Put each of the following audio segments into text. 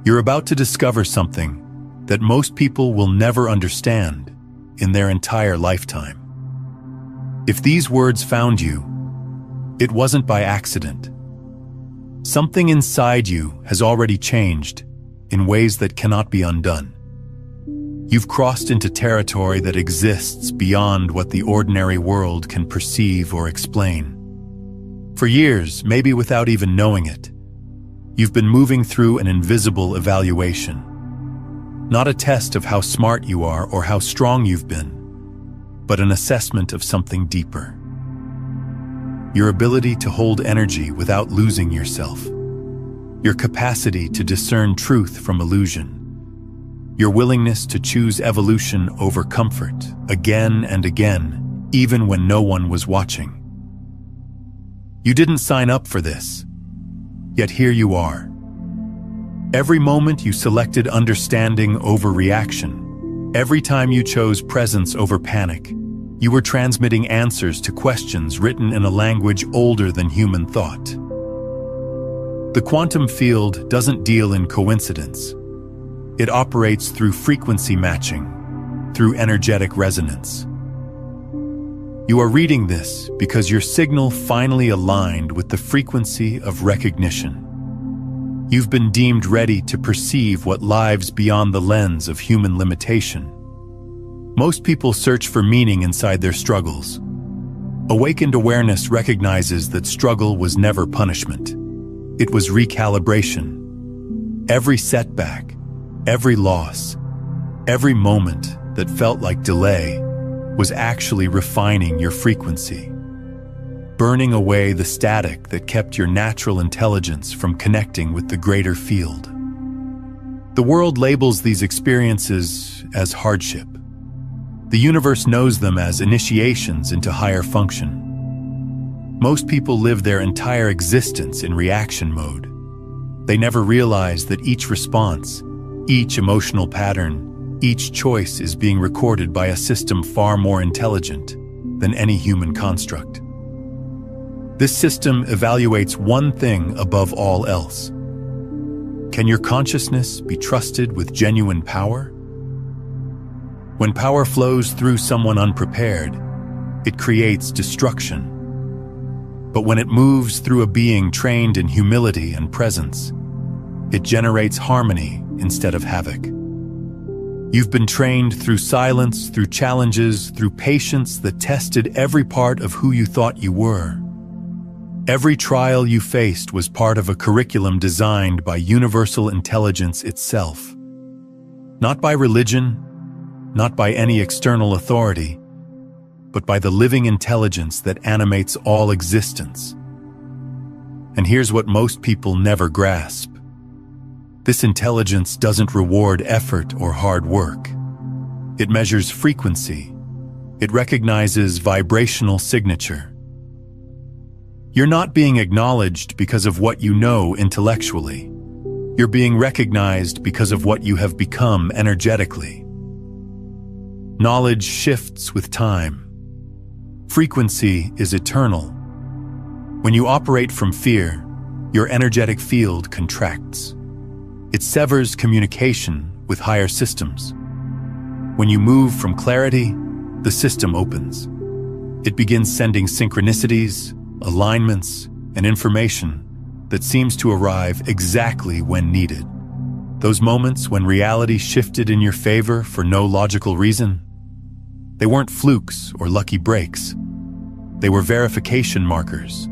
You're about to discover something that most people will never understand in their entire lifetime. If these words found you, it wasn't by accident. Something inside you has already changed in ways that cannot be undone. You've crossed into territory that exists beyond what the ordinary world can perceive or explain. For years, maybe without even knowing it, you've been moving through an invisible evaluation. Not a test of how smart you are or how strong you've been, but an assessment of something deeper. Your ability to hold energy without losing yourself. Your capacity to discern truth from illusion. Your willingness to choose evolution over comfort again and again, even when no one was watching. You didn't sign up for this, yet here you are. Every moment you selected understanding over reaction. Every time you chose presence over panic. You were transmitting answers to questions written in a language older than human thought. The quantum field doesn't deal in coincidence. It operates through frequency matching, through energetic resonance. You are reading this because your signal finally aligned with the frequency of recognition. You've been deemed ready to perceive what lies beyond the lens of human limitation. Most people search for meaning inside their struggles. Awakened awareness recognizes that struggle was never punishment. It was recalibration. Every setback, every loss, every moment that felt like delay was actually refining your frequency, burning away the static that kept your natural intelligence from connecting with the greater field. The world labels these experiences as hardship. The universe knows them as initiations into higher function. Most people live their entire existence in reaction mode. They never realize that each response, each emotional pattern, each choice is being recorded by a system far more intelligent than any human construct. This system evaluates one thing above all else. Can your consciousness be trusted with genuine power? When power flows through someone unprepared, it creates destruction. But when it moves through a being trained in humility and presence, it generates harmony instead of havoc. You've been trained through silence, through challenges, through patience that tested every part of who you thought you were. Every trial you faced was part of a curriculum designed by universal intelligence itself. Not by religion, not by any external authority, but by the living intelligence that animates all existence. And here's what most people never grasp. This intelligence doesn't reward effort or hard work. It measures frequency. It recognizes vibrational signature. You're not being acknowledged because of what you know intellectually. You're being recognized because of what you have become energetically. Knowledge shifts with time. Frequency is eternal. When you operate from fear, your energetic field contracts. It severs communication with higher systems. When you move from clarity, the system opens. It begins sending synchronicities, alignments, and information that seems to arrive exactly when needed. Those moments when reality shifted in your favor for no logical reason, they weren't flukes or lucky breaks. They were verification markers,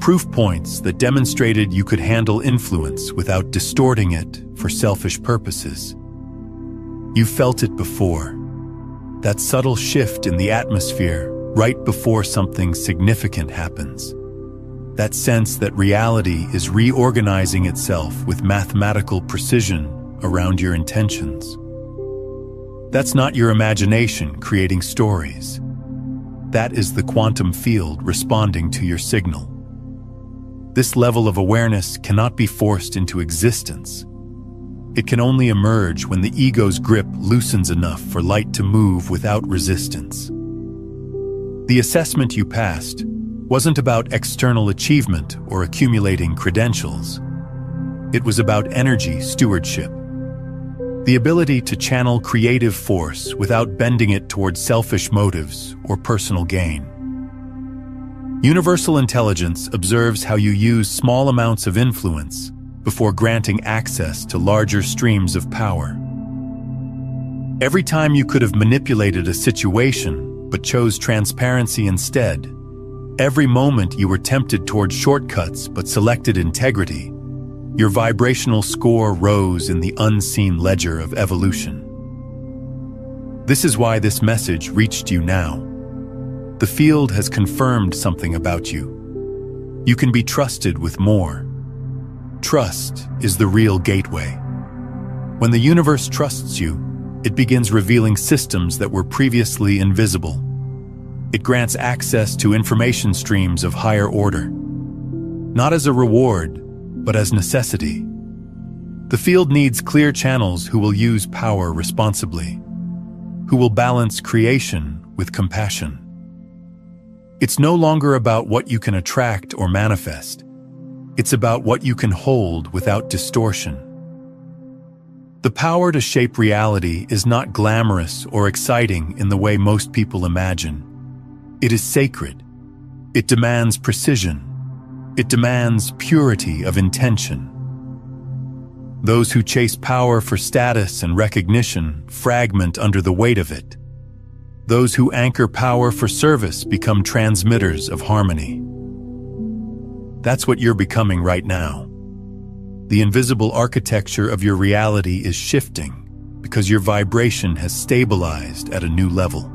proof points that demonstrated you could handle influence without distorting it for selfish purposes. You felt it before. That subtle shift in the atmosphere right before something significant happens. That sense that reality is reorganizing itself with mathematical precision around your intentions. That's not your imagination creating stories. That is the quantum field responding to your signal. This level of awareness cannot be forced into existence. It can only emerge when the ego's grip loosens enough for light to move without resistance. The assessment you passed wasn't about external achievement or accumulating credentials. It was about energy stewardship. The ability to channel creative force without bending it towards selfish motives or personal gain. Universal intelligence observes how you use small amounts of influence before granting access to larger streams of power. Every time you could have manipulated a situation but chose transparency instead, every moment you were tempted toward shortcuts but selected integrity, your vibrational score rose in the unseen ledger of evolution. This is why this message reached you now. The field has confirmed something about you. You can be trusted with more. Trust is the real gateway. When the universe trusts you, it begins revealing systems that were previously invisible. It grants access to information streams of higher order, not as a reward, but as necessity. The field needs clear channels who will use power responsibly, who will balance creation with compassion. It's no longer about what you can attract or manifest. It's about what you can hold without distortion. The power to shape reality is not glamorous or exciting in the way most people imagine. It is sacred. It demands precision. It demands purity of intention. Those who chase power for status and recognition fragment under the weight of it. Those who anchor power for service become transmitters of harmony. That's what you're becoming right now. The invisible architecture of your reality is shifting because your vibration has stabilized at a new level.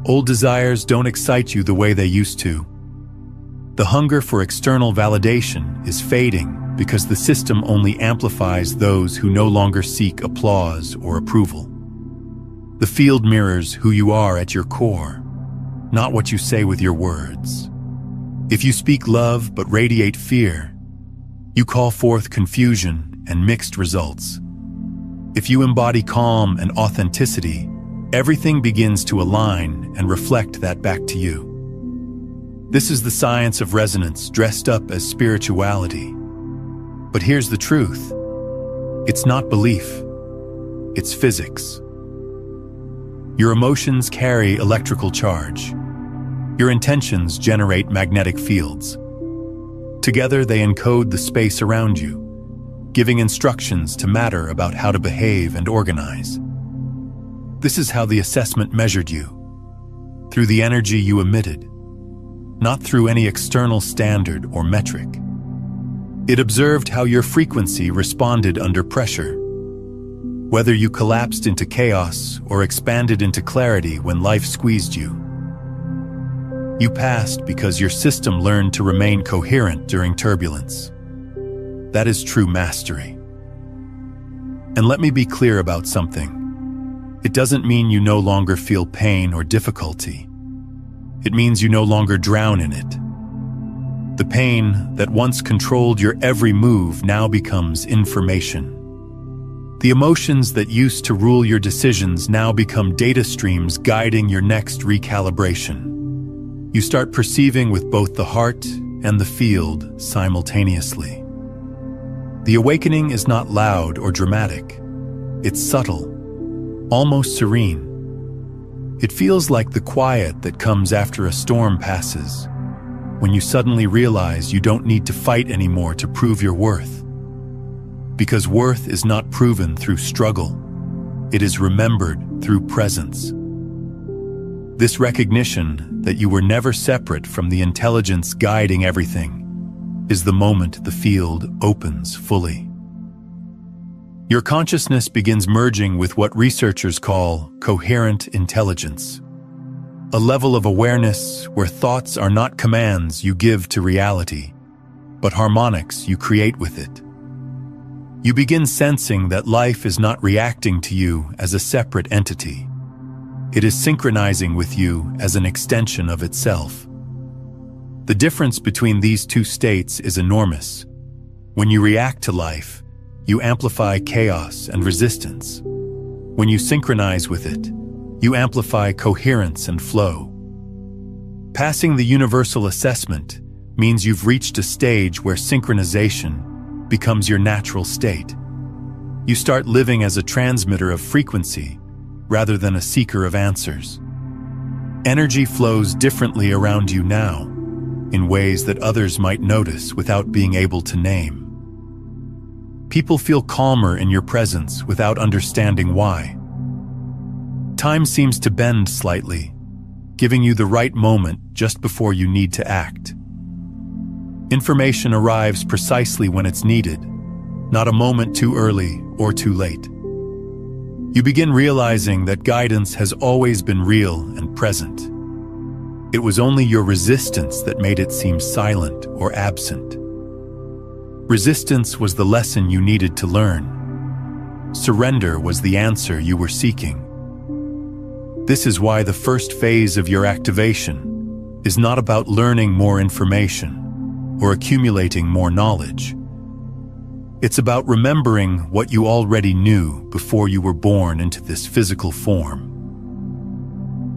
Old desires don't excite you the way they used to. The hunger for external validation is fading because the system only amplifies those who no longer seek applause or approval. The field mirrors who you are at your core, not what you say with your words. If you speak love but radiate fear, you call forth confusion and mixed results. If you embody calm and authenticity, everything begins to align and reflect that back to you. This is the science of resonance dressed up as spirituality. But here's the truth. It's not belief. It's physics. Your emotions carry electrical charge. Your intentions generate magnetic fields. Together, they encode the space around you, giving instructions to matter about how to behave and organize. This is how the assessment measured you, through the energy you emitted, not through any external standard or metric. It observed how your frequency responded under pressure, whether you collapsed into chaos or expanded into clarity when life squeezed you. You passed because your system learned to remain coherent during turbulence. That is true mastery. And let me be clear about something. It doesn't mean you no longer feel pain or difficulty. It means you no longer drown in it. The pain that once controlled your every move now becomes information. The emotions that used to rule your decisions now become data streams guiding your next recalibration. You start perceiving with both the heart and the field simultaneously. The awakening is not loud or dramatic. It's subtle, almost serene. It feels like the quiet that comes after a storm passes, when you suddenly realize you don't need to fight anymore to prove your worth. Because worth is not proven through struggle. It is remembered through presence. This recognition that you were never separate from the intelligence guiding everything is the moment the field opens fully. Your consciousness begins merging with what researchers call coherent intelligence, a level of awareness where thoughts are not commands you give to reality, but harmonics you create with it. You begin sensing that life is not reacting to you as a separate entity. It is synchronizing with you as an extension of itself. The difference between these two states is enormous. When you react to life, you amplify chaos and resistance. When you synchronize with it, you amplify coherence and flow. Passing the universal assessment means you've reached a stage where synchronization becomes your natural state. You start living as a transmitter of frequency rather than a seeker of answers. Energy flows differently around you now, in ways that others might notice without being able to name. People feel calmer in your presence without understanding why. Time seems to bend slightly, giving you the right moment just before you need to act. Information arrives precisely when it's needed, not a moment too early or too late. You begin realizing that guidance has always been real and present. It was only your resistance that made it seem silent or absent. Resistance was the lesson you needed to learn. Surrender was the answer you were seeking. This is why the first phase of your activation is not about learning more information or accumulating more knowledge. It's about remembering what you already knew before you were born into this physical form.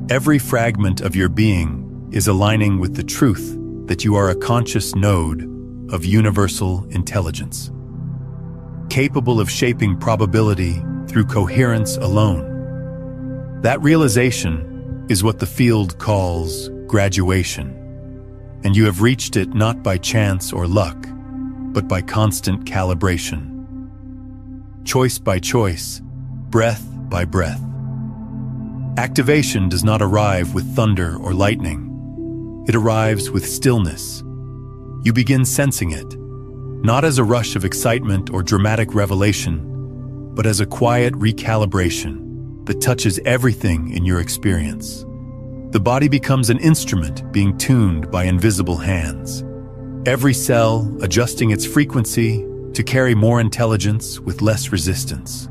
Every fragment of your being is aligning with the truth that you are a conscious node of universal intelligence, capable of shaping probability through coherence alone. That realization is what the field calls graduation, and you have reached it not by chance or luck, but by constant calibration. Choice by choice, breath by breath. Activation does not arrive with thunder or lightning. It arrives with stillness. You begin sensing it, not as a rush of excitement or dramatic revelation, but as a quiet recalibration that touches everything in your experience. The body becomes an instrument being tuned by invisible hands. Every cell adjusting its frequency to carry more intelligence with less resistance.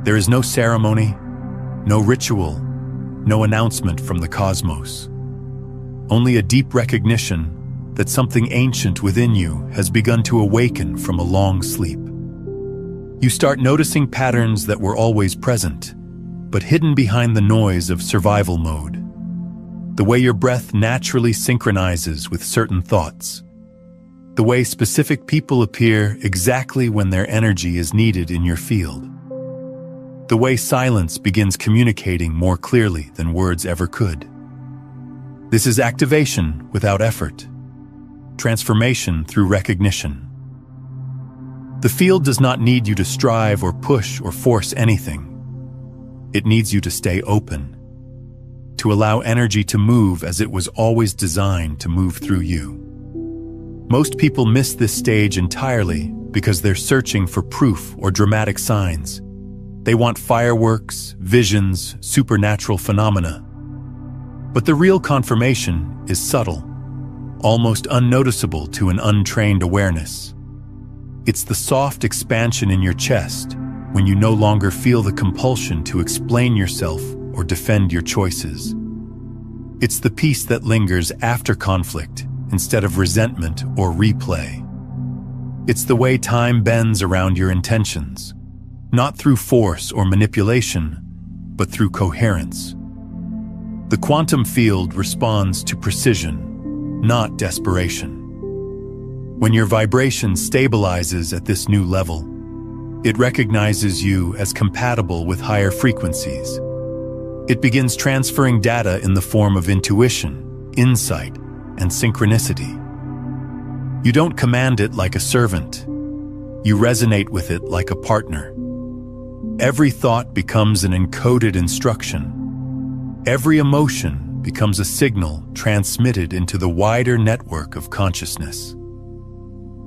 There is no ceremony, no ritual, no announcement from the cosmos. Only a deep recognition that something ancient within you has begun to awaken from a long sleep. You start noticing patterns that were always present, but hidden behind the noise of survival mode. The way your breath naturally synchronizes with certain thoughts. The way specific people appear exactly when their energy is needed in your field. The way silence begins communicating more clearly than words ever could. This is activation without effort. Transformation through recognition. The field does not need you to strive or push or force anything. It needs you to stay open, to allow energy to move as it was always designed to move through you. Most people miss this stage entirely because they're searching for proof or dramatic signs. They want fireworks, visions, supernatural phenomena. But the real confirmation is subtle, almost unnoticeable to an untrained awareness. It's the soft expansion in your chest when you no longer feel the compulsion to explain yourself or defend your choices. It's the peace that lingers after conflict instead of resentment or replay. It's the way time bends around your intentions, not through force or manipulation, but through coherence. The quantum field responds to precision, not desperation. When your vibration stabilizes at this new level, it recognizes you as compatible with higher frequencies. It begins transferring data in the form of intuition, insight, and synchronicity. You don't command it like a servant. You resonate with it like a partner. Every thought becomes an encoded instruction. Every emotion becomes a signal transmitted into the wider network of consciousness.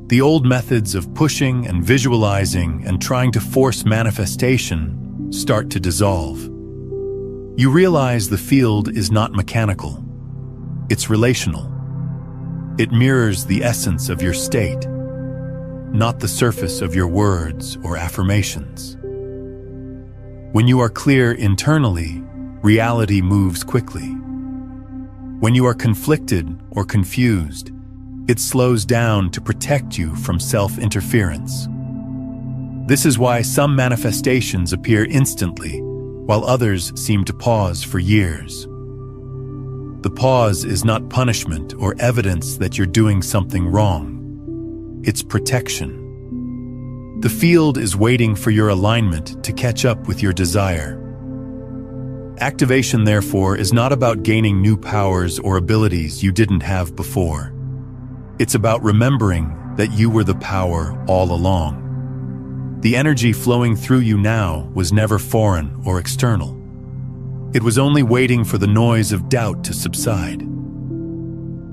The old methods of pushing and visualizing and trying to force manifestation start to dissolve. You realize the field is not mechanical. It's relational. It mirrors the essence of your state, not the surface of your words or affirmations. When you are clear internally, reality moves quickly. When you are conflicted or confused, it slows down to protect you from self-interference. This is why some manifestations appear instantly, while others seem to pause for years. The pause is not punishment or evidence that you're doing something wrong. It's protection. The field is waiting for your alignment to catch up with your desire. Activation, therefore, is not about gaining new powers or abilities you didn't have before. It's about remembering that you were the power all along. The energy flowing through you now was never foreign or external. It was only waiting for the noise of doubt to subside.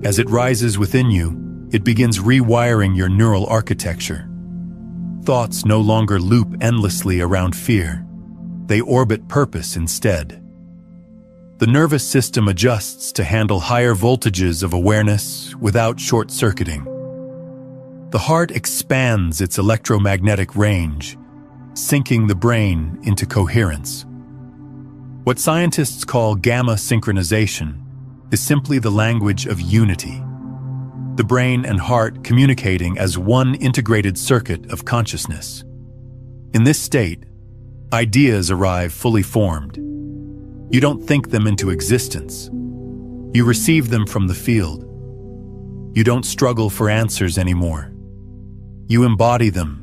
As it rises within you, it begins rewiring your neural architecture. Thoughts no longer loop endlessly around fear. They orbit purpose instead. The nervous system adjusts to handle higher voltages of awareness without short-circuiting. The heart expands its electromagnetic range, sinking the brain into coherence. What scientists call gamma synchronization is simply the language of unity. The brain and heart communicating as one integrated circuit of consciousness. In this state, ideas arrive fully formed. You don't think them into existence. You receive them from the field. You don't struggle for answers anymore. You embody them.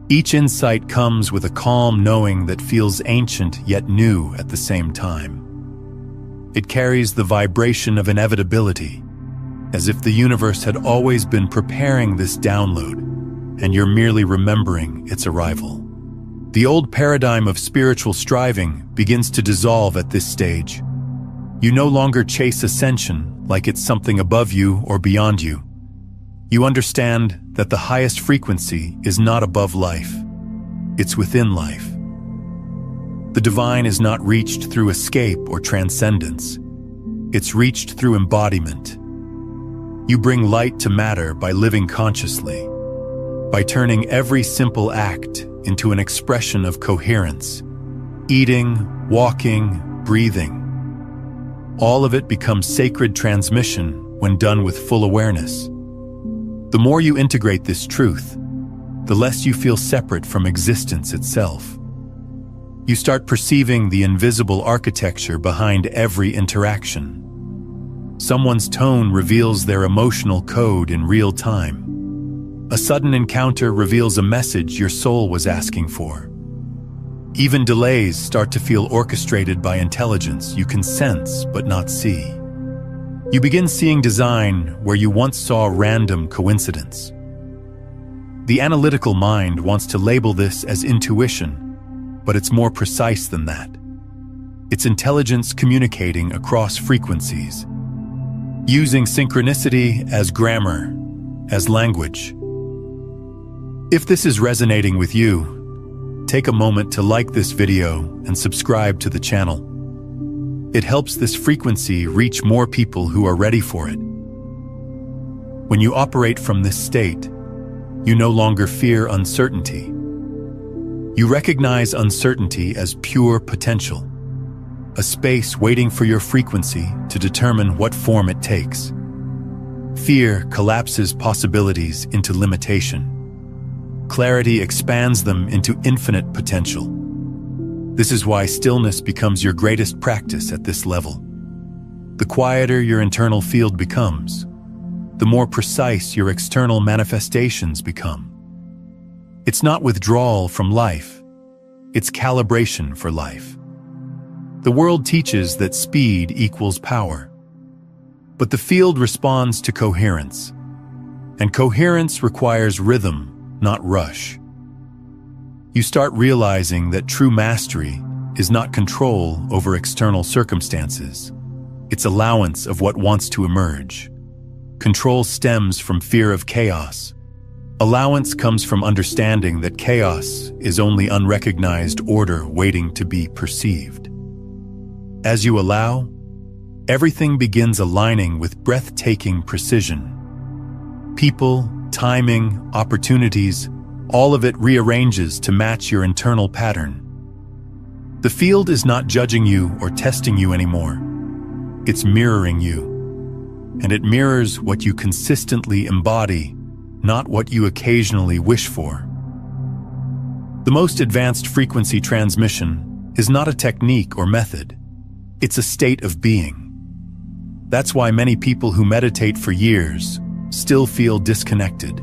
Each insight comes with a calm knowing that feels ancient yet new at the same time. It carries the vibration of inevitability, as if the universe had always been preparing this download, and you're merely remembering its arrival. The old paradigm of spiritual striving begins to dissolve at this stage. You no longer chase ascension like it's something above you or beyond you. You understand that the highest frequency is not above life. It's within life. The divine is not reached through escape or transcendence. It's reached through embodiment. You bring light to matter by living consciously, by turning every simple act into an expression of coherence. Eating, walking, breathing. All of it becomes sacred transmission when done with full awareness. The more you integrate this truth, the less you feel separate from existence itself. You start perceiving the invisible architecture behind every interaction. Someone's tone reveals their emotional code in real time. A sudden encounter reveals a message your soul was asking for. Even delays start to feel orchestrated by intelligence you can sense but not see. You begin seeing design where you once saw random coincidence. The analytical mind wants to label this as intuition, but it's more precise than that. It's intelligence communicating across frequencies, using synchronicity as grammar, as language. If this is resonating with you, take a moment to like this video and subscribe to the channel. It helps this frequency reach more people who are ready for it. When you operate from this state, you no longer fear uncertainty. You recognize uncertainty as pure potential, a space waiting for your frequency to determine what form it takes. Fear collapses possibilities into limitation. Clarity expands them into infinite potential. This is why stillness becomes your greatest practice at this level. The quieter your internal field becomes, the more precise your external manifestations become. It's not withdrawal from life, it's calibration for life. The world teaches that speed equals power. But the field responds to coherence, and coherence requires rhythm, not rush. You start realizing that true mastery is not control over external circumstances. It's allowance of what wants to emerge. Control stems from fear of chaos. Allowance comes from understanding that chaos is only unrecognized order waiting to be perceived. As you allow, everything begins aligning with breathtaking precision. People, timing, opportunities, all of it rearranges to match your internal pattern. The field is not judging you or testing you anymore. It's mirroring you. And it mirrors what you consistently embody, not what you occasionally wish for. The most advanced frequency transmission is not a technique or method. It's a state of being. That's why many people who meditate for years still feel disconnected.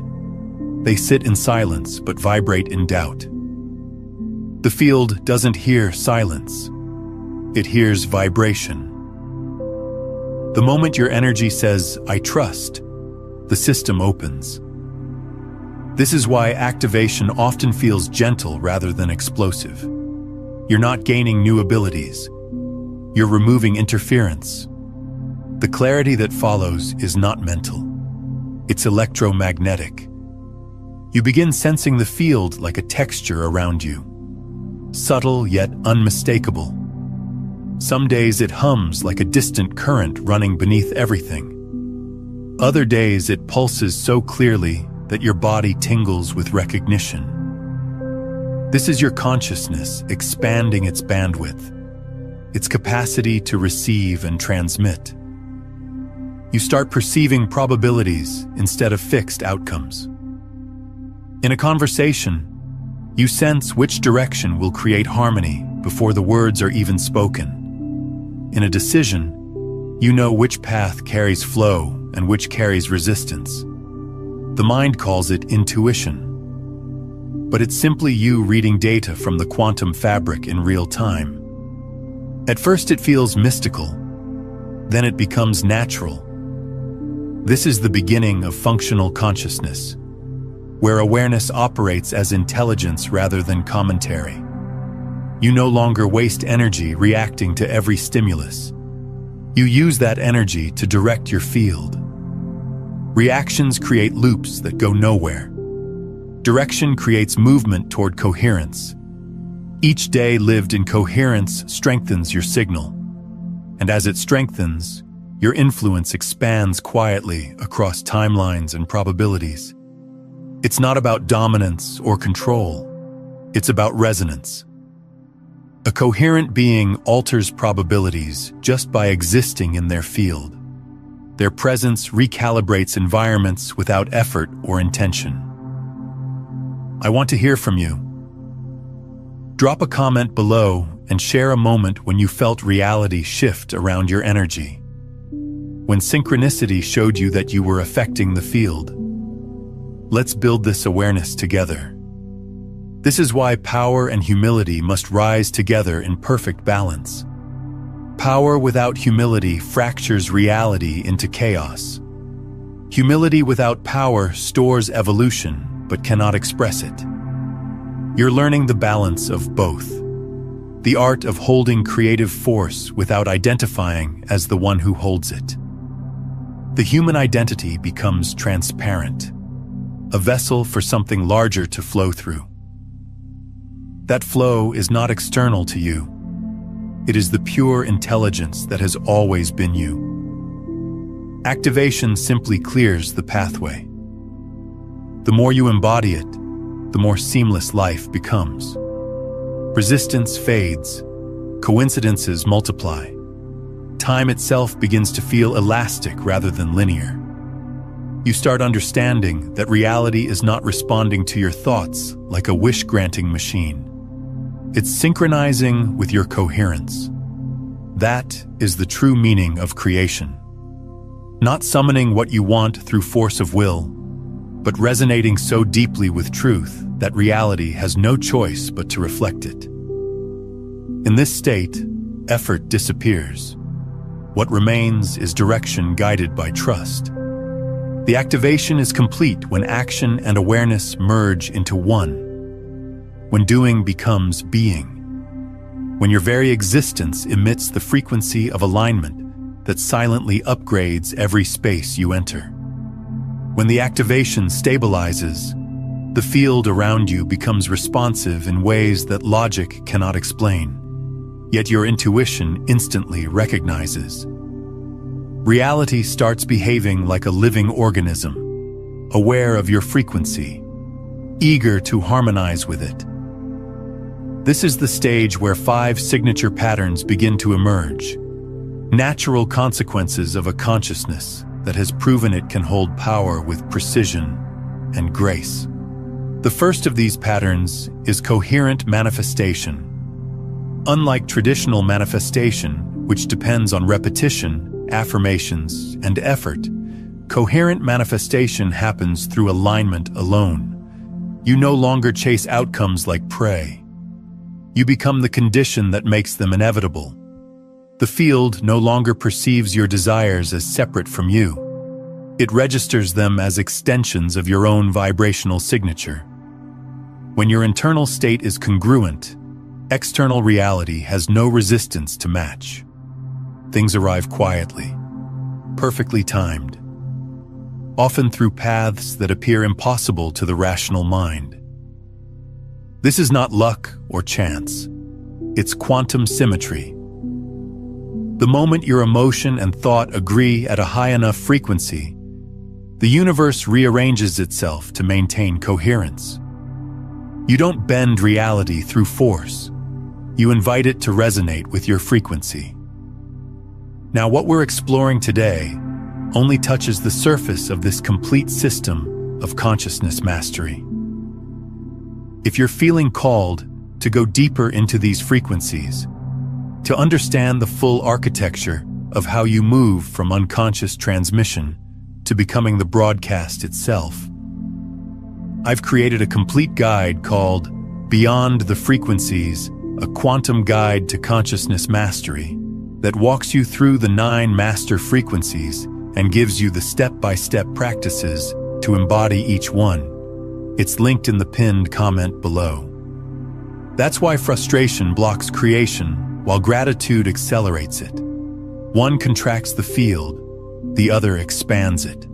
They sit in silence but vibrate in doubt. The field doesn't hear silence. It hears vibration. The moment your energy says, "I trust," the system opens. This is why activation often feels gentle rather than explosive. You're not gaining new abilities. You're removing interference. The clarity that follows is not mental. It's electromagnetic. You begin sensing the field like a texture around you, subtle yet unmistakable. Some days it hums like a distant current running beneath everything. Other days it pulses so clearly that your body tingles with recognition. This is your consciousness expanding its bandwidth, its capacity to receive and transmit. You start perceiving probabilities instead of fixed outcomes. In a conversation, you sense which direction will create harmony before the words are even spoken. In a decision, you know which path carries flow and which carries resistance. The mind calls it intuition. But it's simply you reading data from the quantum fabric in real time. At first it feels mystical, then it becomes natural. This is the beginning of functional consciousness, where awareness operates as intelligence rather than commentary. You no longer waste energy reacting to every stimulus. You use that energy to direct your field. Reactions create loops that go nowhere. Direction creates movement toward coherence. Each day lived in coherence strengthens your signal. And as it strengthens, your influence expands quietly across timelines and probabilities. It's not about dominance or control. It's about resonance. A coherent being alters probabilities just by existing in their field. Their presence recalibrates environments without effort or intention. I want to hear from you. Drop a comment below and share a moment when you felt reality shift around your energy. When synchronicity showed you that you were affecting the field. Let's build this awareness together. This is why power and humility must rise together in perfect balance. Power without humility fractures reality into chaos. Humility without power stores evolution but cannot express it. You're learning the balance of both. The art of holding creative force without identifying as the one who holds it. The human identity becomes transparent, a vessel for something larger to flow through. That flow is not external to you. It is the pure intelligence that has always been you. Activation simply clears the pathway. The more you embody it, the more seamless life becomes. Resistance fades, coincidences multiply. Time itself begins to feel elastic rather than linear. You start understanding that reality is not responding to your thoughts like a wish-granting machine. It's synchronizing with your coherence. That is the true meaning of creation. Not summoning what you want through force of will, but resonating so deeply with truth that reality has no choice but to reflect it. In this state, effort disappears. What remains is direction guided by trust. The activation is complete when action and awareness merge into one. When doing becomes being. When your very existence emits the frequency of alignment that silently upgrades every space you enter. When the activation stabilizes, the field around you becomes responsive in ways that logic cannot explain, yet your intuition instantly recognizes. Reality starts behaving like a living organism, aware of your frequency, eager to harmonize with it. This is the stage where 5 signature patterns begin to emerge, natural consequences of a consciousness that has proven it can hold power with precision and grace. The first of these patterns is coherent manifestation. Unlike traditional manifestation, which depends on repetition, affirmations, and effort, coherent manifestation happens through alignment alone. You no longer chase outcomes like prey. You become the condition that makes them inevitable. The field no longer perceives your desires as separate from you. It registers them as extensions of your own vibrational signature. When your internal state is congruent, external reality has no resistance to match. Things arrive quietly, perfectly timed, often through paths that appear impossible to the rational mind. This is not luck or chance. It's quantum symmetry. The moment your emotion and thought agree at a high enough frequency, the universe rearranges itself to maintain coherence. You don't bend reality through force. You invite it to resonate with your frequency. Now, what we're exploring today only touches the surface of this complete system of consciousness mastery. If you're feeling called to go deeper into these frequencies, to understand the full architecture of how you move from unconscious transmission to becoming the broadcast itself, I've created a complete guide called Beyond the Frequencies, a quantum guide to consciousness mastery that walks you through the 9 master frequencies and gives you the step-by-step practices to embody each one. It's linked in the pinned comment below. That's why frustration blocks creation while gratitude accelerates it. One contracts the field, the other expands it.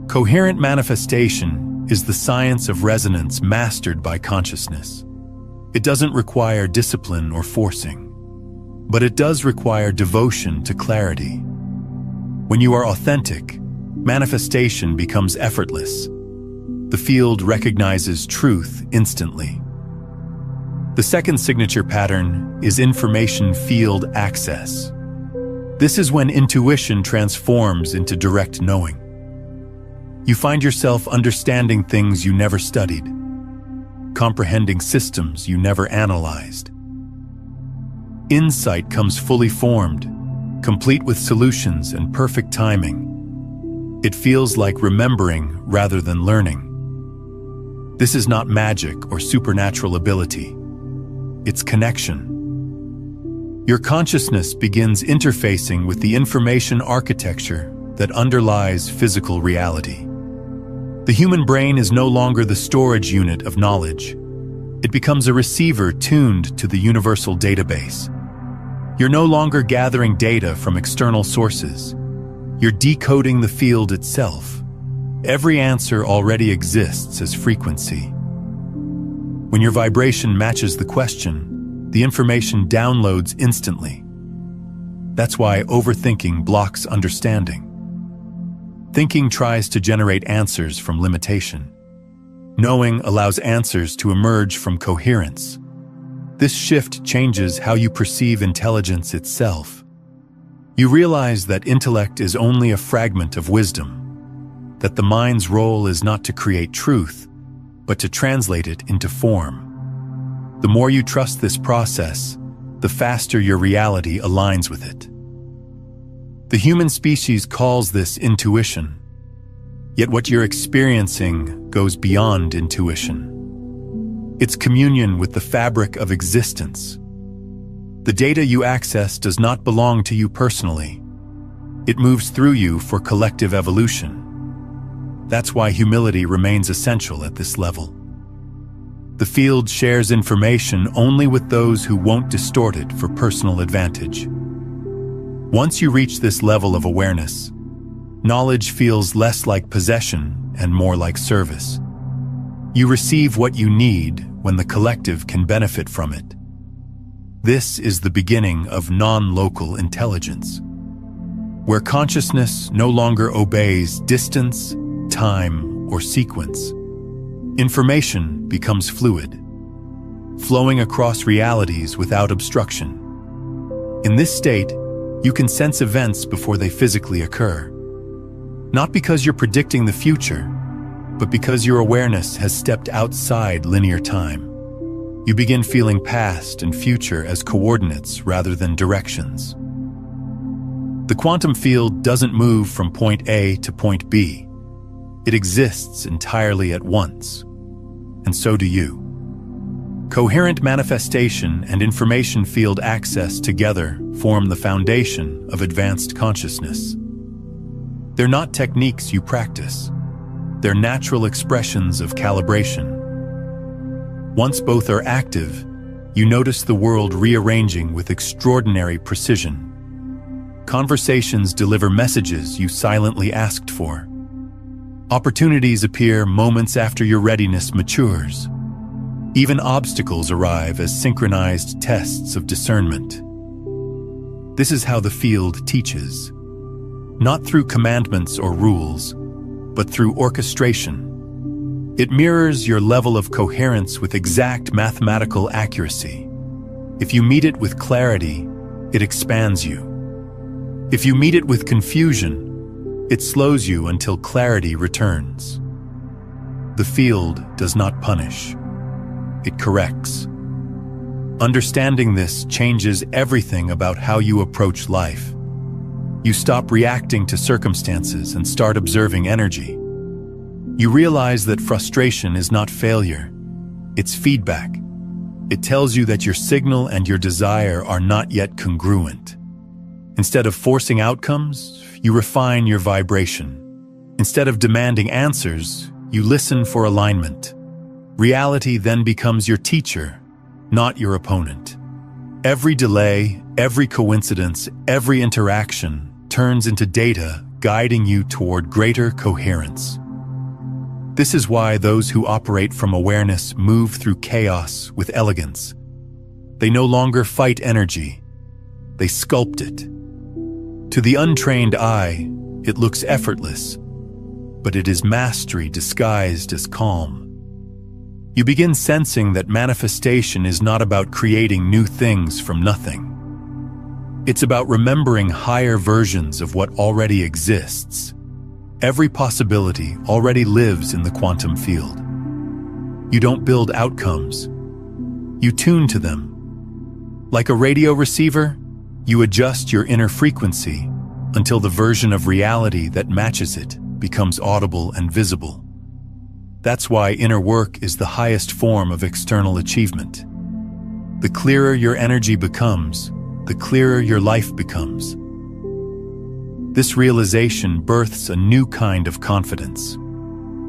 Coherent manifestation is the science of resonance mastered by consciousness. It doesn't require discipline or forcing, but it does require devotion to clarity. When you are authentic, manifestation becomes effortless. The field recognizes truth instantly. The second signature pattern is information field access. This is when intuition transforms into direct knowing. You find yourself understanding things you never studied, comprehending systems you never analyzed. Insight comes fully formed, complete with solutions and perfect timing. It feels like remembering rather than learning. This is not magic or supernatural ability. It's connection. Your consciousness begins interfacing with the information architecture that underlies physical reality. The human brain is no longer the storage unit of knowledge. It becomes a receiver tuned to the universal database. You're no longer gathering data from external sources. You're decoding the field itself. Every answer already exists as frequency. When your vibration matches the question, the information downloads instantly. That's why overthinking blocks understanding. Thinking tries to generate answers from limitation. Knowing allows answers to emerge from coherence. This shift changes how you perceive intelligence itself. You realize that intellect is only a fragment of wisdom, that the mind's role is not to create truth, but to translate it into form. The more you trust this process, the faster your reality aligns with it. The human species calls this intuition. Yet what you're experiencing goes beyond intuition. It's communion with the fabric of existence. The data you access does not belong to you personally. It moves through you for collective evolution. That's why humility remains essential at this level. The field shares information only with those who won't distort it for personal advantage. Once you reach this level of awareness, knowledge feels less like possession and more like service. You receive what you need when the collective can benefit from it. This is the beginning of non-local intelligence, where consciousness no longer obeys distance, time, or sequence. Information becomes fluid, flowing across realities without obstruction. In this state, you can sense events before they physically occur. Not because you're predicting the future, but because your awareness has stepped outside linear time. You begin feeling past and future as coordinates rather than directions. The quantum field doesn't move from point A to point B. It exists entirely at once. and so do you. Coherent manifestation and information field access together form the foundation of advanced consciousness. They're not techniques you practice. They're natural expressions of calibration. Once both are active, you notice the world rearranging with extraordinary precision. Conversations deliver messages you silently asked for. Opportunities appear moments after your readiness matures. Even obstacles arrive as synchronized tests of discernment. This is how the field teaches. Not through commandments or rules, but through orchestration. It mirrors your level of coherence with exact mathematical accuracy. If you meet it with clarity, it expands you. If you meet it with confusion, it slows you until clarity returns. The field does not punish. It corrects. Understanding this changes everything about how you approach life. You stop reacting to circumstances and start observing energy. You realize that frustration is not failure. It's feedback. It tells you that your signal and your desire are not yet congruent. Instead of forcing outcomes, you refine your vibration. Instead of demanding answers, you listen for alignment. Reality then becomes your teacher, not your opponent. Every delay, every coincidence, every interaction turns into data guiding you toward greater coherence. This is why those who operate from awareness move through chaos with elegance. They no longer fight energy, they sculpt it. To the untrained eye, it looks effortless, but it is mastery disguised as calm. You begin sensing that manifestation is not about creating new things from nothing. It's about remembering higher versions of what already exists. Every possibility already lives in the quantum field. You don't build outcomes. You tune to them. Like a radio receiver, you adjust your inner frequency until the version of reality that matches it becomes audible and visible. That's why inner work is the highest form of external achievement. The clearer your energy becomes, the clearer your life becomes. This realization births a new kind of confidence.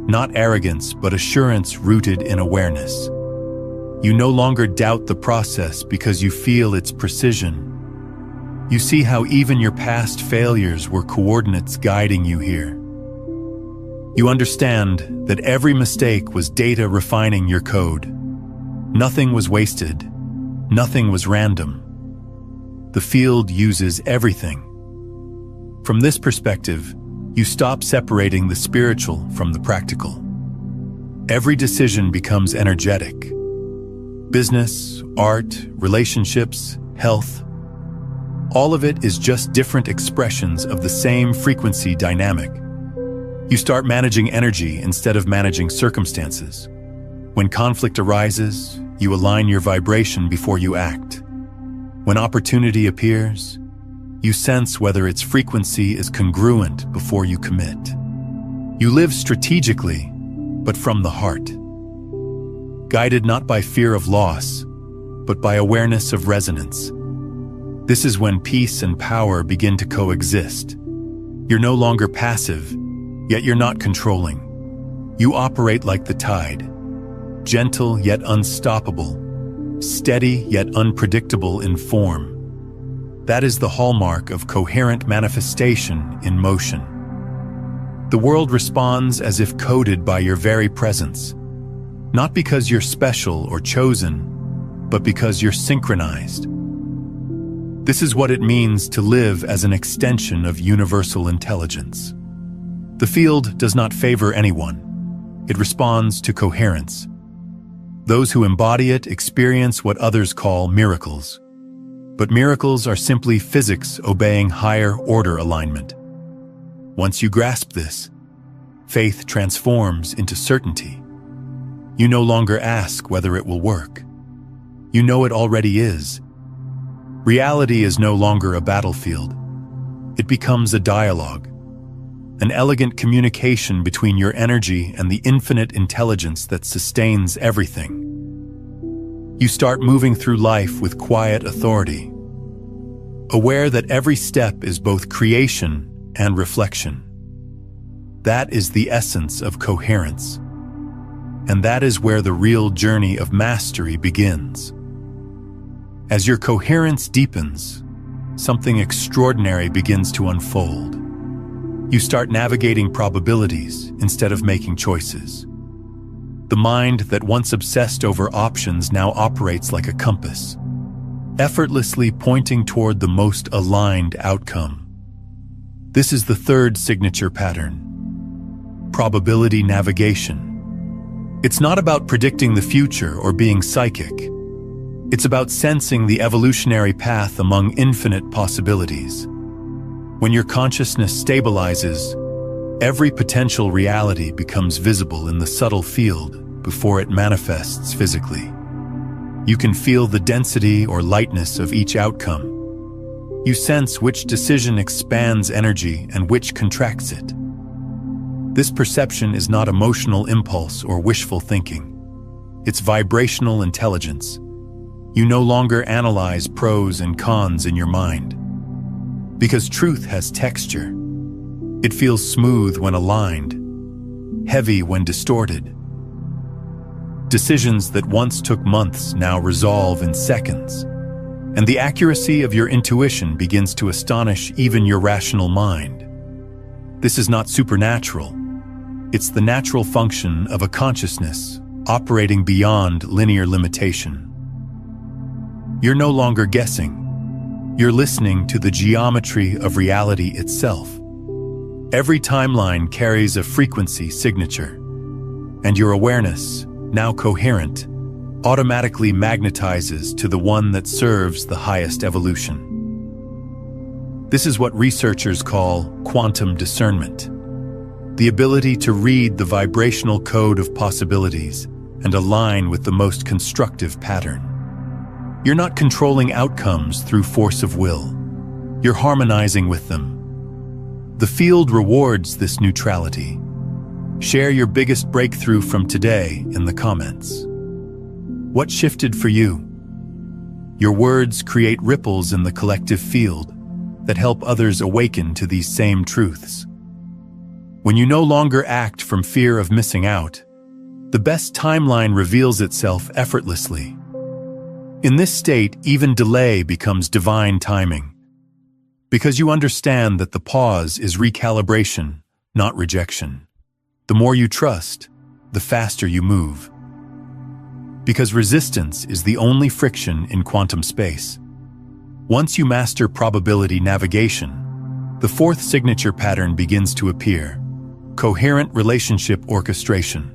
Not arrogance, but assurance rooted in awareness. You no longer doubt the process because you feel its precision. You see how even your past failures were coordinates guiding you here. You understand that every mistake was data refining your code. Nothing was wasted. Nothing was random. The field uses everything. From this perspective, you stop separating the spiritual from the practical. Every decision becomes energetic. Business, art, relationships, health. All of it is just different expressions of the same frequency dynamic. You start managing energy instead of managing circumstances. When conflict arises, you align your vibration before you act. When opportunity appears, you sense whether its frequency is congruent before you commit. You live strategically, but from the heart. Guided not by fear of loss, but by awareness of resonance. This is when peace and power begin to coexist. You're no longer passive, yet you're not controlling. You operate like the tide, gentle yet unstoppable, steady yet unpredictable in form. That is the hallmark of coherent manifestation in motion. The world responds as if coded by your very presence, not because you're special or chosen, but because you're synchronized. This is what it means to live as an extension of universal intelligence. The field does not favor anyone. It responds to coherence. Those who embody it experience what others call miracles. But miracles are simply physics obeying higher order alignment. Once you grasp this, faith transforms into certainty. You no longer ask whether it will work. You know it already is. Reality is no longer a battlefield. It becomes a dialogue. an elegant communication between your energy and the infinite intelligence that sustains everything. You start moving through life with quiet authority, aware that every step is both creation and reflection. That is the essence of coherence, and that is where the real journey of mastery begins. As your coherence deepens, something extraordinary begins to unfold. You start navigating probabilities instead of making choices. The mind that once obsessed over options now operates like a compass, effortlessly pointing toward the most aligned outcome. This is the third signature pattern: probability navigation. It's not about predicting the future or being psychic. It's about sensing the evolutionary path among infinite possibilities. When your consciousness stabilizes, every potential reality becomes visible in the subtle field before it manifests physically. You can feel the density or lightness of each outcome. You sense which decision expands energy and which contracts it. This perception is not emotional impulse or wishful thinking. It's vibrational intelligence. You no longer analyze pros and cons in your mind. Because truth has texture. It feels smooth when aligned, heavy when distorted. Decisions that once took months now resolve in seconds, and the accuracy of your intuition begins to astonish even your rational mind. This is not supernatural. It's the natural function of a consciousness operating beyond linear limitation. You're no longer guessing. You're listening to the geometry of reality itself. Every timeline carries a frequency signature, and your awareness, now coherent, automatically magnetizes to the one that serves the highest evolution. This is what researchers call quantum discernment, the ability to read the vibrational code of possibilities and align with the most constructive pattern. You're not controlling outcomes through force of will. You're harmonizing with them. The field rewards this neutrality. Share your biggest breakthrough from today in the comments. What shifted for you? Your words create ripples in the collective field that help others awaken to these same truths. When you no longer act from fear of missing out, the best timeline reveals itself effortlessly. In this state, even delay becomes divine timing, because you understand that the pause is recalibration, not rejection. The more you trust, the faster you move. Because resistance is the only friction in quantum space. Once you master probability navigation, the fourth signature pattern begins to appear: coherent relationship orchestration.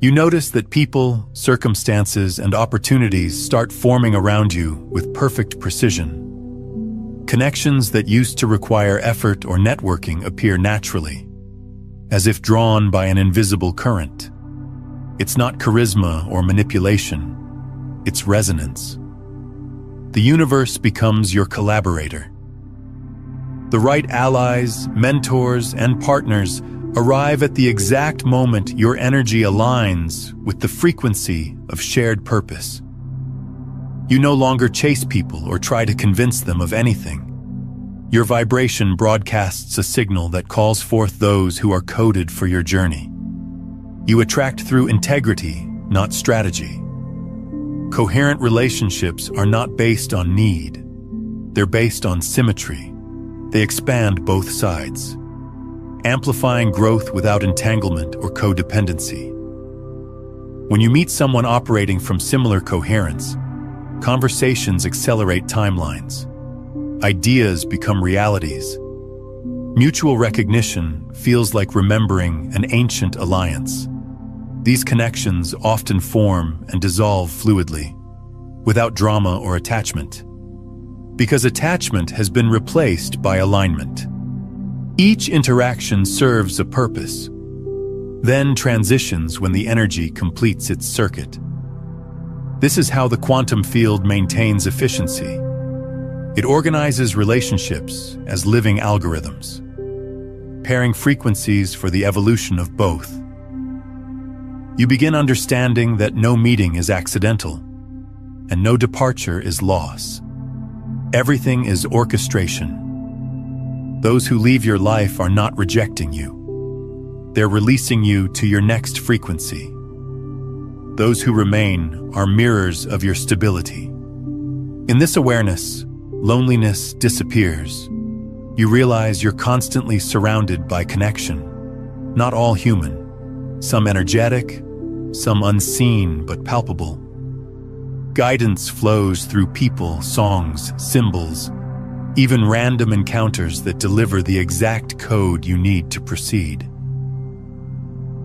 You notice that people, circumstances, and opportunities start forming around you with perfect precision. Connections that used to require effort or networking appear naturally, as if drawn by an invisible current. It's not charisma or manipulation, it's resonance. The universe becomes your collaborator. The right allies, mentors, and partners arrive at the exact moment your energy aligns with the frequency of shared purpose. You no longer chase people or try to convince them of anything. Your vibration broadcasts a signal that calls forth those who are coded for your journey. You attract through integrity, not strategy. Coherent relationships are not based on need. They're based on symmetry. They expand both sides, amplifying growth without entanglement or codependency. When you meet someone operating from similar coherence, conversations accelerate timelines. Ideas become realities. Mutual recognition feels like remembering an ancient alliance. These connections often form and dissolve fluidly, without drama or attachment, because attachment has been replaced by alignment. Each interaction serves a purpose, then transitions when the energy completes its circuit. This is how the quantum field maintains efficiency. It organizes relationships as living algorithms. pairing frequencies for the evolution of both. You begin understanding that no meeting is accidental, and no departure is loss. Everything is orchestration. Those who leave your life are not rejecting you. They're releasing you to your next frequency. Those who remain are mirrors of your stability. In this awareness, loneliness disappears. You realize you're constantly surrounded by connection. Not all human. Some energetic, some unseen but palpable. Guidance flows through people, songs, symbols, even random encounters that deliver the exact code you need to proceed.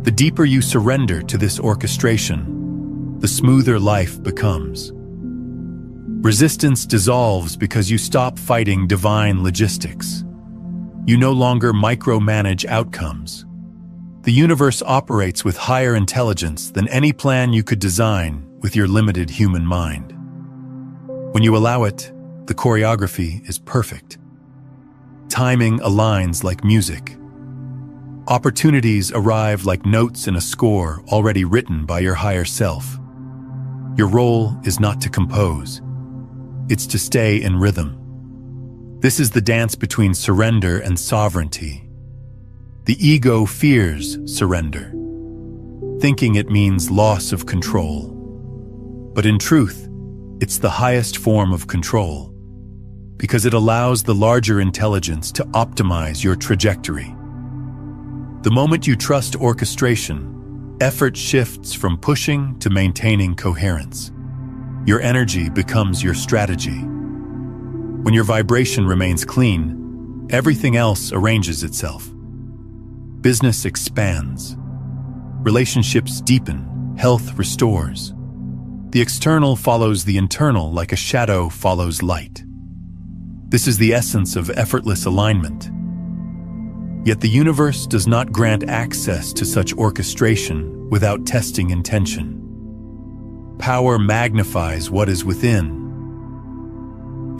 The deeper you surrender to this orchestration, the smoother life becomes. Resistance dissolves because you stop fighting divine logistics. You no longer micromanage outcomes. The universe operates with higher intelligence than any plan you could design with your limited human mind. When you allow it, the choreography is perfect. Timing aligns like music. Opportunities arrive like notes in a score already written by your higher self. Your role is not to compose. It's to stay in rhythm. This is the dance between surrender and sovereignty. The ego fears surrender, thinking it means loss of control. But in truth, it's the highest form of control, because it allows the larger intelligence to optimize your trajectory. The moment you trust orchestration, effort shifts from pushing to maintaining coherence. Your energy becomes your strategy. When your vibration remains clean, everything else arranges itself. Business expands. Relationships deepen. Health restores. The external follows the internal like a shadow follows light. This is the essence of effortless alignment. Yet the universe does not grant access to such orchestration without testing intention. Power magnifies what is within.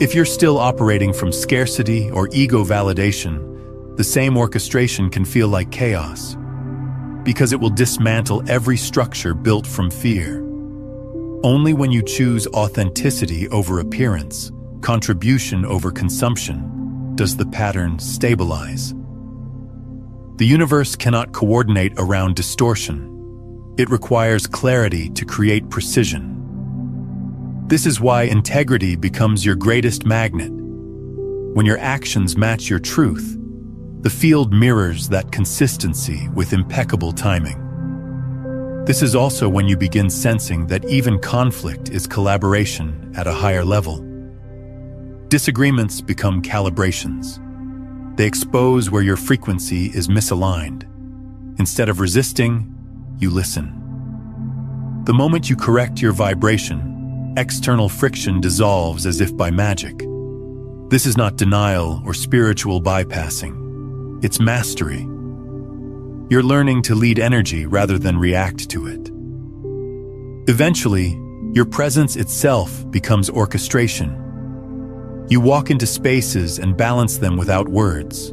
If you're still operating from scarcity or ego validation, the same orchestration can feel like chaos, because it will dismantle every structure built from fear. Only when you choose authenticity over appearance, contribution over consumption, does the pattern stabilize. The universe cannot coordinate around distortion. It requires clarity to create precision. This is why integrity becomes your greatest magnet. When your actions match your truth, the field mirrors that consistency with impeccable timing. This is also when you begin sensing that even conflict is collaboration at a higher level. Disagreements become calibrations. They expose where your frequency is misaligned. Instead of resisting, you listen. The moment you correct your vibration, external friction dissolves as if by magic. This is not denial or spiritual bypassing. It's mastery. You're learning to lead energy rather than react to it. Eventually, your presence itself becomes orchestration. You walk into spaces and balance them without words.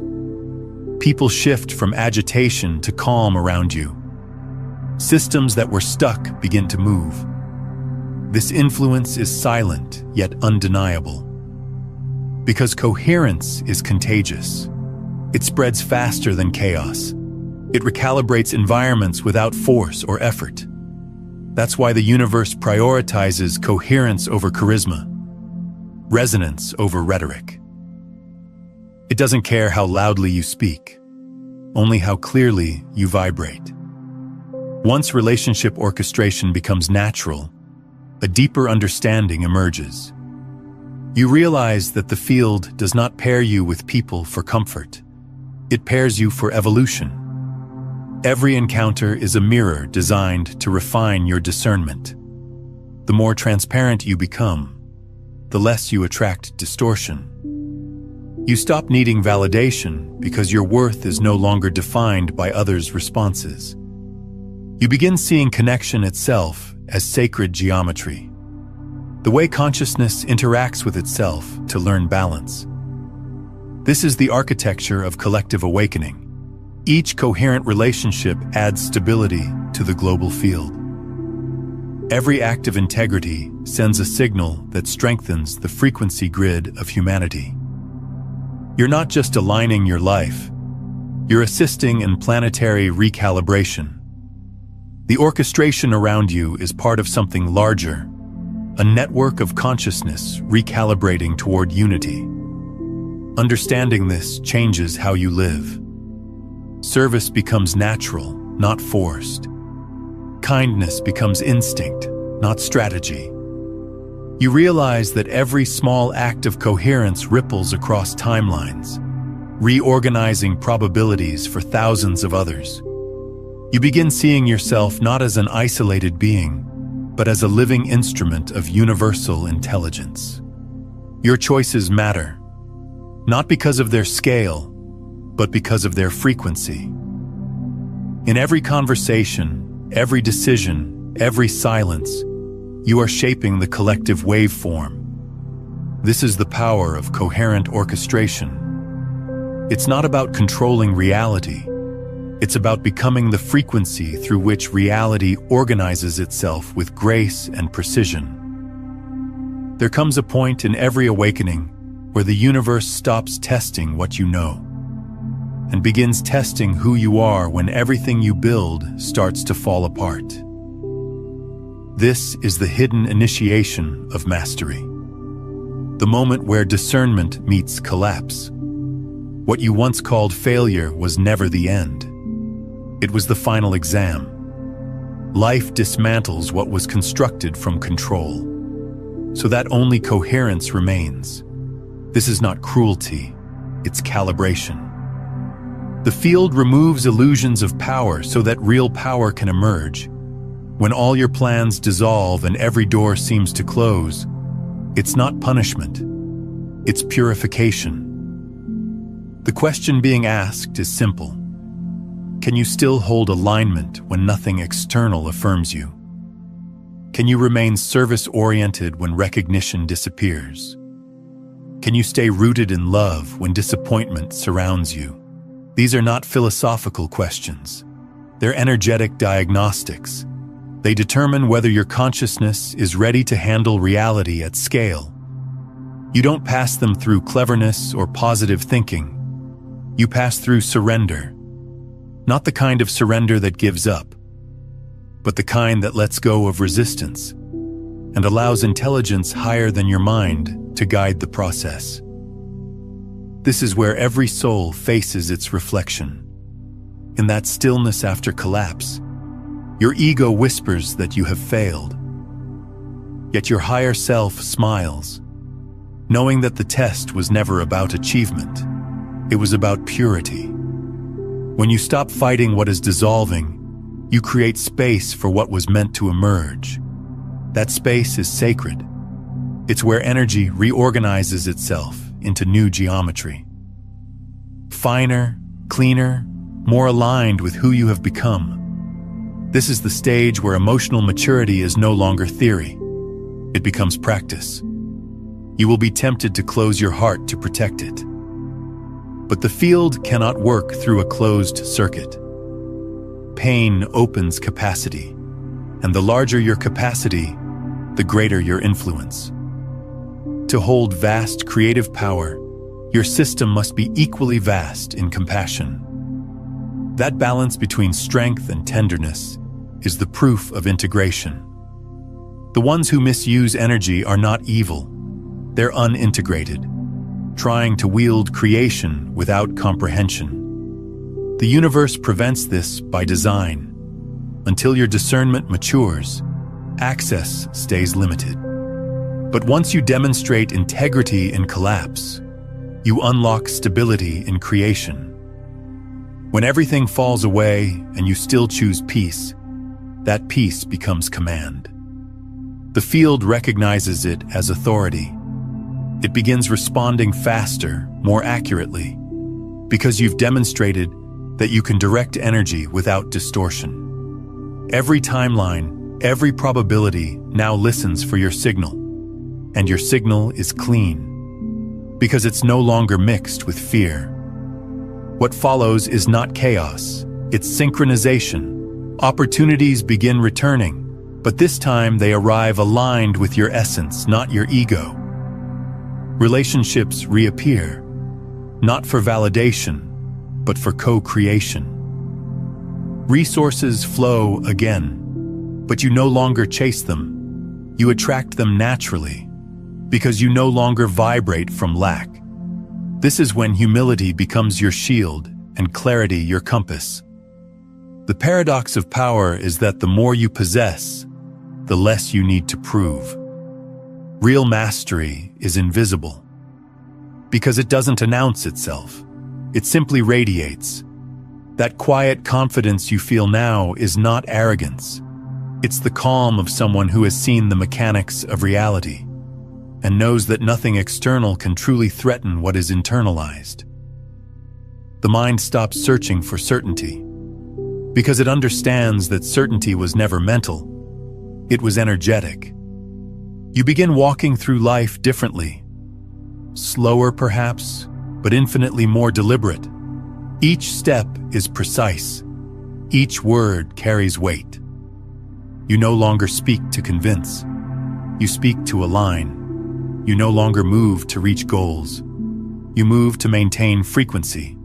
People shift from agitation to calm around you. Systems that were stuck begin to move. This influence is silent yet undeniable. Because coherence is contagious. It spreads faster than chaos. It recalibrates environments without force or effort. That's why the universe prioritizes coherence over charisma, resonance over rhetoric. It doesn't care how loudly you speak, only how clearly you vibrate. Once relationship orchestration becomes natural, a deeper understanding emerges. You realize that the field does not pair you with people for comfort. It pairs you for evolution. Every encounter is a mirror designed to refine your discernment. The more transparent you become, the less you attract distortion. You stop needing validation because your worth is no longer defined by others' responses. You begin seeing connection itself as sacred geometry, the way consciousness interacts with itself to learn balance. This is the architecture of collective awakening. Each coherent relationship adds stability to the global field. Every act of integrity sends a signal that strengthens the frequency grid of humanity. You're not just aligning your life, you're assisting in planetary recalibration. The orchestration around you is part of something larger, a network of consciousness recalibrating toward unity. Understanding this changes how you live. Service becomes natural, not forced. Kindness becomes instinct, not strategy. You realize that every small act of coherence ripples across timelines, reorganizing probabilities for thousands of others. You begin seeing yourself not as an isolated being, but as a living instrument of universal intelligence. Your choices matter, not because of their scale, but because of their frequency. In every conversation, every decision, every silence, you are shaping the collective waveform. This is the power of coherent orchestration. It's not about controlling reality. It's about becoming the frequency through which reality organizes itself with grace and precision. There comes a point in every awakening where the universe stops testing what you know and begins testing who you are when everything you build starts to fall apart. This is the hidden initiation of mastery, the moment where discernment meets collapse. What you once called failure was never the end. It was the final exam. Life dismantles what was constructed from control, so that only coherence remains. This is not cruelty, it's calibration. The field removes illusions of power so that real power can emerge. When all your plans dissolve and every door seems to close, it's not punishment, it's purification. The question being asked is simple. Can you still hold alignment when nothing external affirms you? Can you remain service-oriented when recognition disappears? Can you stay rooted in love when disappointment surrounds you? These are not philosophical questions. They're energetic diagnostics. They determine whether your consciousness is ready to handle reality at scale. You don't pass them through cleverness or positive thinking. You pass through surrender. Not the kind of surrender that gives up, but the kind that lets go of resistance and allows intelligence higher than your mind to guide the process. This is where every soul faces its reflection. In that stillness after collapse, your ego whispers that you have failed. Yet your higher self smiles, knowing that the test was never about achievement. It was about purity. When you stop fighting what is dissolving, you create space for what was meant to emerge. That space is sacred. It's where energy reorganizes itself into new geometry. Finer, cleaner, more aligned with who you have become. This is the stage where emotional maturity is no longer theory. It becomes practice. You will be tempted to close your heart to protect it. But the field cannot work through a closed circuit. Pain opens capacity, and the larger your capacity, the greater your influence. To hold vast creative power, your system must be equally vast in compassion. That balance between strength and tenderness is the proof of integration. The ones who misuse energy are not evil, they're unintegrated, trying to wield creation without comprehension. The universe prevents this by design. Until your discernment matures, access stays limited. But once you demonstrate integrity in collapse, you unlock stability in creation. When everything falls away and you still choose peace, that peace becomes command. The field recognizes it as authority. It begins responding faster, more accurately, because you've demonstrated that you can direct energy without distortion. Every timeline, every probability now listens for your signal, and your signal is clean, because it's no longer mixed with fear. What follows is not chaos, it's synchronization. Opportunities begin returning, but this time they arrive aligned with your essence, not your ego. Relationships reappear, not for validation, but for co-creation. Resources flow again, but you no longer chase them. You attract them naturally, because you no longer vibrate from lack. This is when humility becomes your shield and clarity your compass. The paradox of power is that the more you possess, the less you need to prove. Real mastery is invisible, because it doesn't announce itself. It simply radiates. That quiet confidence you feel now is not arrogance. It's the calm of someone who has seen the mechanics of reality and knows that nothing external can truly threaten what is internalized. The mind stops searching for certainty, because it understands that certainty was never mental, it was energetic. You begin walking through life differently, slower perhaps, but infinitely more deliberate. Each step is precise. Each word carries weight. You no longer speak to convince. You speak to align. You no longer move to reach goals. You move to maintain frequency.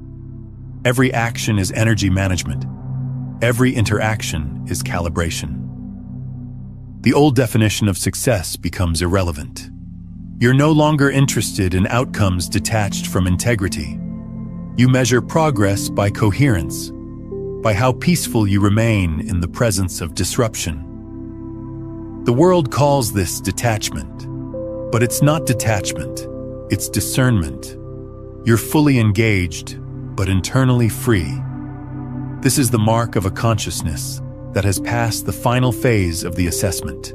Every action is energy management. Every interaction is calibration. The old definition of success becomes irrelevant. You're no longer interested in outcomes detached from integrity. You measure progress by coherence, by how peaceful you remain in the presence of disruption. The world calls this detachment, but it's not detachment, it's discernment. You're fully engaged, but internally free. This is the mark of a consciousness that has passed the final phase of the assessment.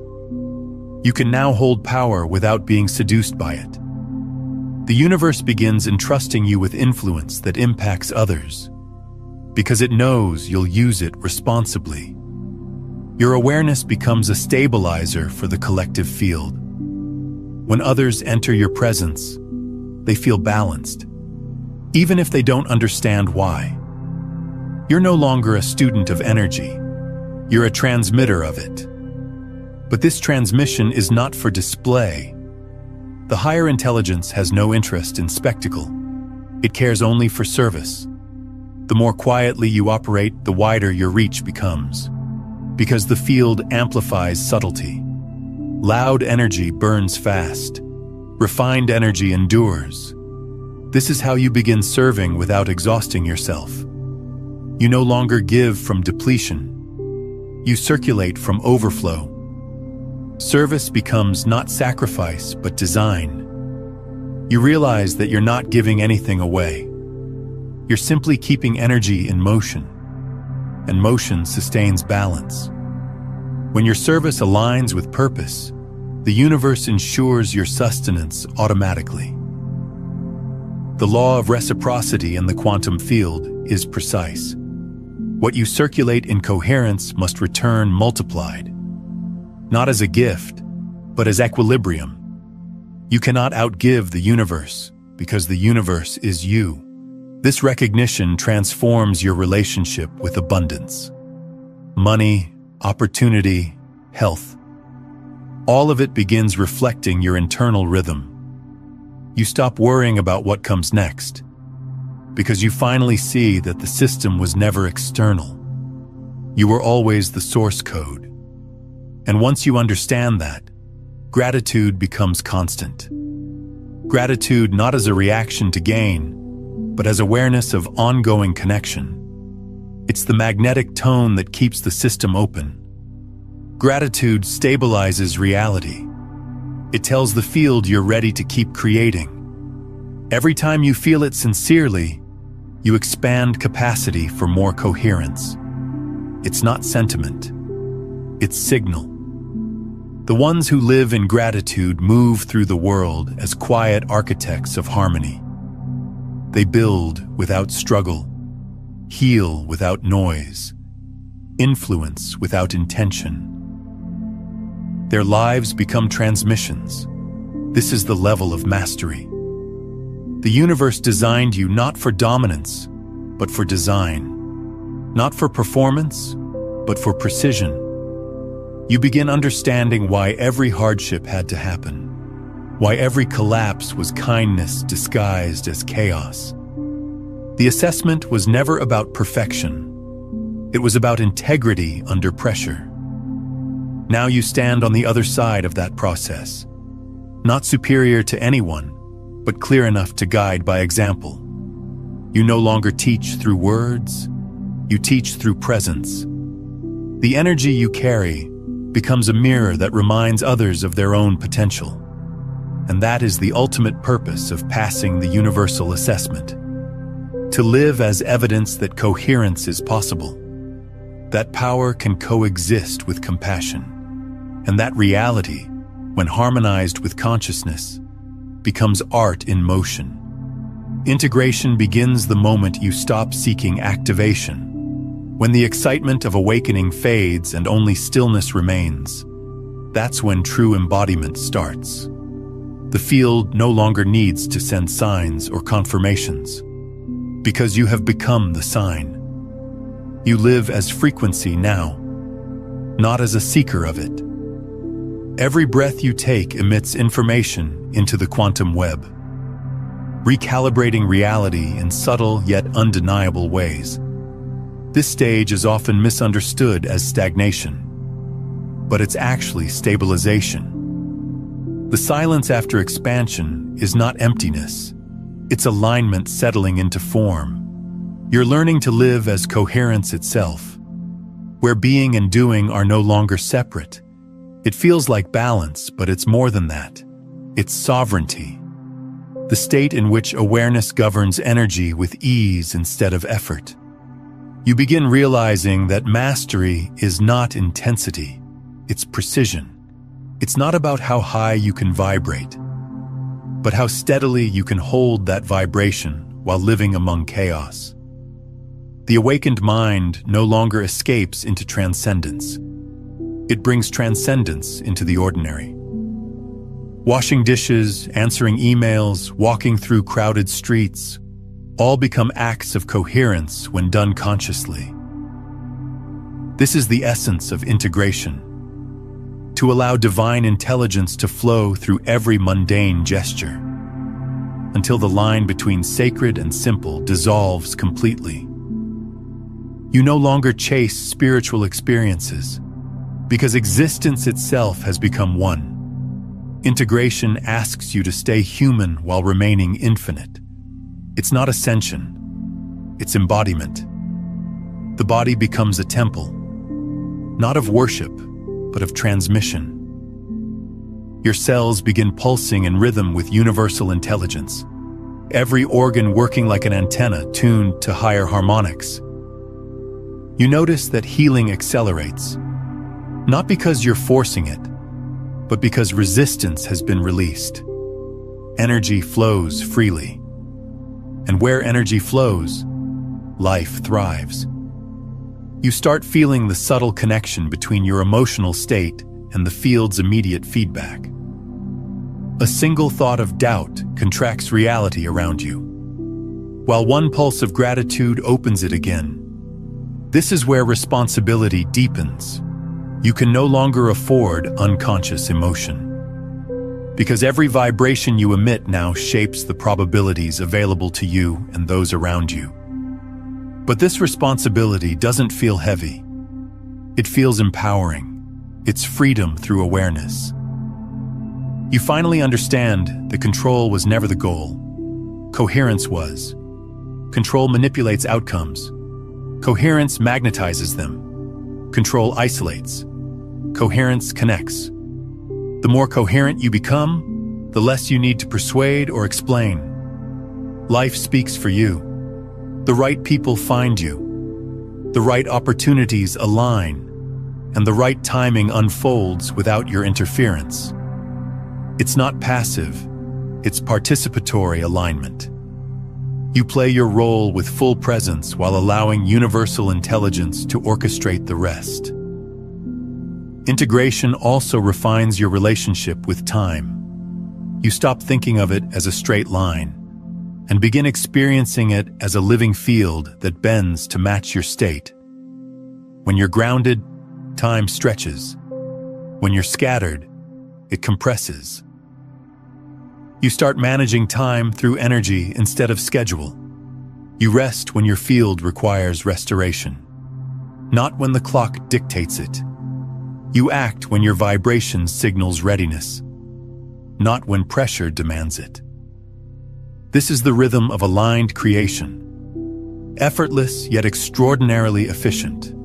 You can now hold power without being seduced by it. The universe begins entrusting you with influence that impacts others, because it knows you'll use it responsibly. Your awareness becomes a stabilizer for the collective field. When others enter your presence, they feel balanced, even if they don't understand why. You're no longer a student of energy. You're a transmitter of it. But this transmission is not for display. The higher intelligence has no interest in spectacle. It cares only for service. The more quietly you operate, the wider your reach becomes, because the field amplifies subtlety. Loud energy burns fast. Refined energy endures. This is how you begin serving without exhausting yourself. You no longer give from depletion. You circulate from overflow. Service becomes not sacrifice, but design. You realize that you're not giving anything away. You're simply keeping energy in motion, and motion sustains balance. When your service aligns with purpose, the universe ensures your sustenance automatically. The law of reciprocity in the quantum field is precise. What you circulate in coherence must return multiplied, not as a gift, but as equilibrium. You cannot outgive the universe, because the universe is you. This recognition transforms your relationship with abundance. Money, opportunity, health. All of it begins reflecting your internal rhythm. You stop worrying about what comes next, because you finally see that the system was never external. You were always the source code. And once you understand that, gratitude becomes constant. Gratitude not as a reaction to gain, but as awareness of ongoing connection. It's the magnetic tone that keeps the system open. Gratitude stabilizes reality. It tells the field you're ready to keep creating. Every time you feel it sincerely, you expand capacity for more coherence. It's not sentiment, it's signal. The ones who live in gratitude move through the world as quiet architects of harmony. They build without struggle, heal without noise, influence without intention. Their lives become transmissions. This is the level of mastery. The universe designed you not for dominance, but for design. Not for performance, but for precision. You begin understanding why every hardship had to happen, why every collapse was kindness disguised as chaos. The assessment was never about perfection. It was about integrity under pressure. Now you stand on the other side of that process, not superior to anyone, but clear enough to guide by example. You no longer teach through words, you teach through presence. The energy you carry becomes a mirror that reminds others of their own potential. And that is the ultimate purpose of passing the universal assessment. To live as evidence that coherence is possible, that power can coexist with compassion, and that reality, when harmonized with consciousness, becomes art in motion. Integration begins the moment you stop seeking activation. When the excitement of awakening fades and only stillness remains, that's when true embodiment starts. The field no longer needs to send signs or confirmations, because you have become the sign. You live as frequency now, not as a seeker of it. Every breath you take emits information into the quantum web, recalibrating reality in subtle yet undeniable ways. This stage is often misunderstood as stagnation, but it's actually stabilization. The silence after expansion is not emptiness, it's alignment settling into form. You're learning to live as coherence itself, where being and doing are no longer separate. It feels like balance, but it's more than that. It's sovereignty, the state in which awareness governs energy with ease instead of effort. You begin realizing that mastery is not intensity, it's precision. It's not about how high you can vibrate, but how steadily you can hold that vibration while living among chaos. The awakened mind no longer escapes into transcendence. It brings transcendence into the ordinary. Washing dishes, answering emails, walking through crowded streets, all become acts of coherence when done consciously. This is the essence of integration, to allow divine intelligence to flow through every mundane gesture, until the line between sacred and simple dissolves completely. You no longer chase spiritual experiences, because existence itself has become one. Integration asks you to stay human while remaining infinite. It's not ascension, it's embodiment. The body becomes a temple, not of worship, but of transmission. Your cells begin pulsing in rhythm with universal intelligence, every organ working like an antenna tuned to higher harmonics. You notice that healing accelerates, not because you're forcing it, but because resistance has been released. Energy flows freely. And where energy flows, life thrives. You start feeling the subtle connection between your emotional state and the field's immediate feedback. A single thought of doubt contracts reality around you, while one pulse of gratitude opens it again. This is where responsibility deepens. You can no longer afford unconscious emotion, because every vibration you emit now shapes the probabilities available to you and those around you. But this responsibility doesn't feel heavy. It feels empowering. It's freedom through awareness. You finally understand that control was never the goal. Coherence was. Control manipulates outcomes. Coherence magnetizes them. Control isolates. Coherence connects. The more coherent you become, the less you need to persuade or explain. Life speaks for you. The right people find you. The right opportunities align, and the right timing unfolds without your interference. It's not passive, it's participatory alignment. You play your role with full presence while allowing universal intelligence to orchestrate the rest. Integration also refines your relationship with time. You stop thinking of it as a straight line. and begin experiencing it as a living field that bends to match your state. When you're grounded, time stretches. When you're scattered, it compresses. You start managing time through energy instead of schedule. You rest when your field requires restoration, not when the clock dictates it. You act when your vibration signals readiness, not when pressure demands it. This is the rhythm of aligned creation, effortless yet extraordinarily efficient.